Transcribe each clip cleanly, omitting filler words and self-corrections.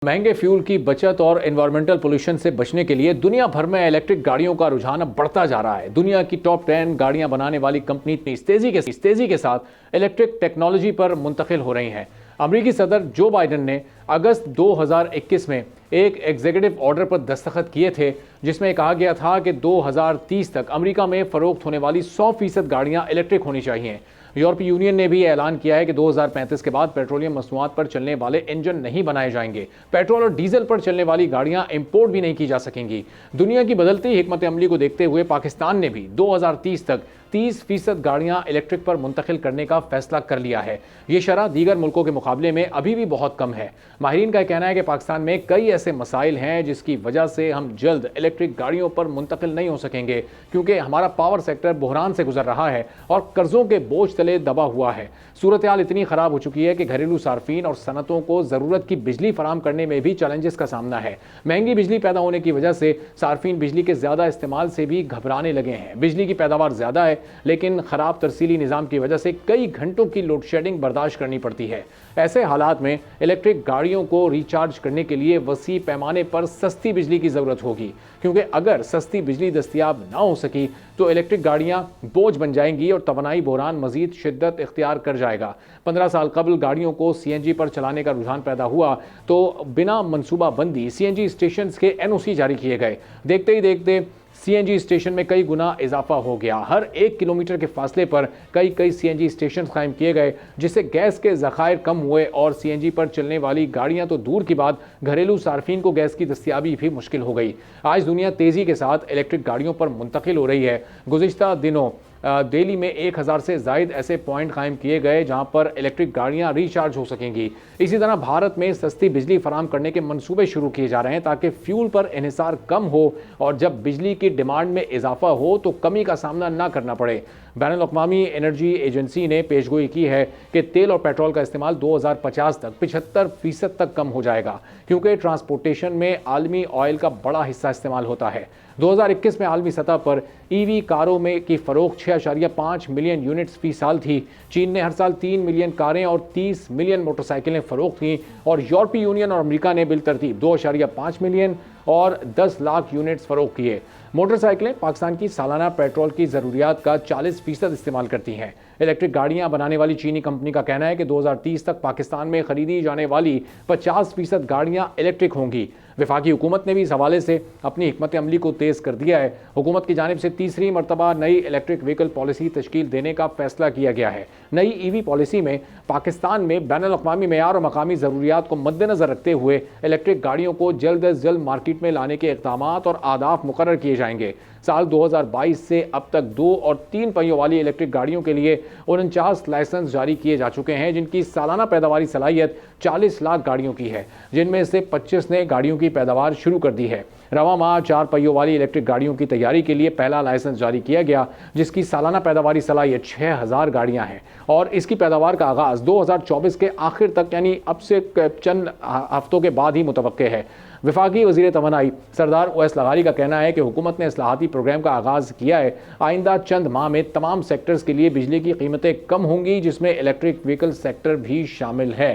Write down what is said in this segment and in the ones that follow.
महंगे फ्यूल की बचत और एनवायरमेंटल पोल्यूशन से बचने के लिए दुनिया भर में इलेक्ट्रिक गाड़ियों का रुझान अब बढ़ता जा रहा है। दुनिया की टॉप 10 गाड़ियां बनाने वाली कंपनी इस तेजी के साथ इलेक्ट्रिक टेक्नोलॉजी पर मुंतकिल हो रही हैं। अमेरिकी सदर जो बाइडेन ने अगस्त 2021 में एक एग्जीक्यूटिव ऑर्डर पर दस्तखत किए थे, जिसमें कहा गया था कि 2030 तक अमेरिका में फरोख्त होने वाली 100% गाड़ियां इलेक्ट्रिक होनी चाहिए। यूरोपीय यूनियन ने भी ऐलान किया है कि 2035 के बाद पेट्रोलियम मसनूआत पर चलने वाले इंजन नहीं बनाए जाएंगे। पेट्रोल और डीजल पर चलने वाली गाड़ियां इंपोर्ट भी नहीं की जा सकेंगी। दुनिया की बदलती हिकमत अमली को देखते हुए पाकिस्तान ने भी 2030 तक 30% गाड़ियां इलेक्ट्रिक पर मुंतकिल करने का फैसला कर लिया है। ये शरह दीगर मुल्कों के मुकाबले में अभी भी बहुत कम है। माहिरीन का कहना है कि पाकिस्तान में कई ऐसे मसाइल हैं जिसकी वजह से हम जल्द इलेक्ट्रिक गाड़ियों पर मुंतकिल नहीं हो सकेंगे, क्योंकि हमारा पावर सेक्टर बहरान से गुजर रहा है और कर्जों के बोझ तले दबा हुआ है। सूरत हाल इतनी खराब हो चुकी है कि घरेलू सार्फिन और सनतों को ज़रूरत की बिजली फराम करने में भी चैलेंजेस का सामना है। महंगी बिजली पैदा होने की वजह से सार्फिन बिजली के ज़्यादा इस्तेमाल से भी घबराने लगे हैं। बिजली की पैदावार ज़्यादा है, लेकिन ख़राब तरसीली निज़ाम की वजह से कई घंटों की लोड शेडिंग बर्दाश्त करनी पड़ती है। ऐसे हालात में इलेक्ट्रिक गाड़ियों को रिचार्ज करने के लिए वसी पैमाने पर सस्ती बिजली की ज़रूरत होगी, क्योंकि अगर सस्ती बिजली दस्तियाब ना हो सकी तो इलेक्ट्रिक गाड़ियां बोझ बन जाएंगी और तवानाई बहरान मजीद शिद्दत इख्तियार कर जाएगा। 15 साल कबल गाड़ियों को सीएनजी पर चलाने का रुझान पैदा हुआ तो बिना मनसूबा बंदी सीएनजी स्टेशन के एनओसी जारी किए गए। देखते ही देखते सीएनजी स्टेशन में कई गुना इजाफा हो गया। हर 1 किलोमीटर के फासले पर कई सीएनजी स्टेशन कायम किए गए, जिससे गैस के ज़खायर कम हुए और सीएनजी पर चलने वाली गाड़ियां तो दूर की बात, घरेलू सार्फिन को गैस की दस्तियाबी भी मुश्किल हो गई। आज दुनिया तेज़ी के साथ इलेक्ट्रिक गाड़ियों पर मुंतकिल हो रही है। गुज़िश्ता दिनों दिल्ली में 1000 से ज़ायद ऐसे पॉइंट कायम किए गए जहां पर इलेक्ट्रिक गाड़ियां रिचार्ज हो सकेंगी। इसी तरह भारत में सस्ती बिजली फराम करने के मंसूबे शुरू किए जा रहे हैं ताकि फ्यूल पर इन्हिसार कम हो और जब बिजली की डिमांड में इजाफा हो तो कमी का सामना ना करना पड़े। बैनुल-अक़वामी एनर्जी एजेंसी ने पेशगोई की है कि तेल और पेट्रोल का इस्तेमाल 2050 तक 75% तक कम हो जाएगा, क्योंकि ट्रांसपोर्टेशन में आलमी ऑयल का बड़ा हिस्सा इस्तेमाल होता है। 2021 में आलमी सतह पर ईवी कारों में की फरोख्त 6.5 मिलियन यूनिट्स फी साल थी। चीन ने हर साल 3 मिलियन कारें और 30 मिलियन मोटरसाइकिलें फरोख्त की और यूरोपीय यूनियन और अमेरिका ने बिलतरतीब 2.5 मिलियन और 10 लाख यूनिट्स फरोख्त किए। मोटरसाइकिलें पाकिस्तान की सालाना पेट्रोल की ज़रूरियात का 40% इस्तेमाल करती हैं। इलेक्ट्रिक गाड़ियां बनाने वाली चीनी कंपनी का कहना है कि 2030 तक पाकिस्तान में खरीदी जाने वाली 50% गाड़ियां इलेक्ट्रिक होंगी। वफाकी हुकूमत ने भी इस हवाले से अपनी हिकमत अमली को तेज़ कर दिया है। हुकूमत की जानिब से तीसरी मरतबा नई इलेक्ट्रिक व्हीकल पॉलिसी तश्कील देने का फैसला किया गया है। नई ईवी पॉलिसी में पाकिस्तान में बैनुल-अक़वामी मेयार और मकामी ज़रूरियात को मद्देनज़र रखते हुए इलेक्ट्रिक गाड़ियों को जल्द अज जल्द मार्केट में लाने के इक़दामात और आदाफ मुकर्रर किए जाएंगे। साल 2022 से अब तक 2 और 3 पहियों वाली इलेक्ट्रिक गाड़ियों के लिए 49 लाइसेंस जारी किए जा चुके हैं, जिनकी सालाना पैदावारी सलाहियत 40 लाख गाड़ियों की है, जिनमें से 25 ने गाड़ियों की पैदावार शुरू कर दी है। रवां माह 4 पहियों वाली इलेक्ट्रिक गाड़ियों की तैयारी के लिए पहला लाइसेंस जारी किया गया, जिसकी सालाना पैदावारी सलाहियत 6000 गाड़ियां हैं और इसकी पैदावार का आगाज़ 2024 के आखिर तक, यानी अब से चंद हफ्तों के बाद ही मुतवक्के है। वफाकी वज़ीर तवानाई सरदार ओवैस लगारी का कहना है कि हुकूमत ने इस्लाहाती प्रोग्राम का आगाज़ किया है। आइंदा चंद माह में तमाम सेक्टर्स के लिए बिजली की कीमतें कम होंगी, जिसमें इलेक्ट्रिक व्हीकल सेक्टर भी शामिल है।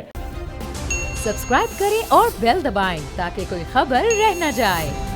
सब्सक्राइब करें और बेल दबाएं ताकि कोई खबर रह न जाए।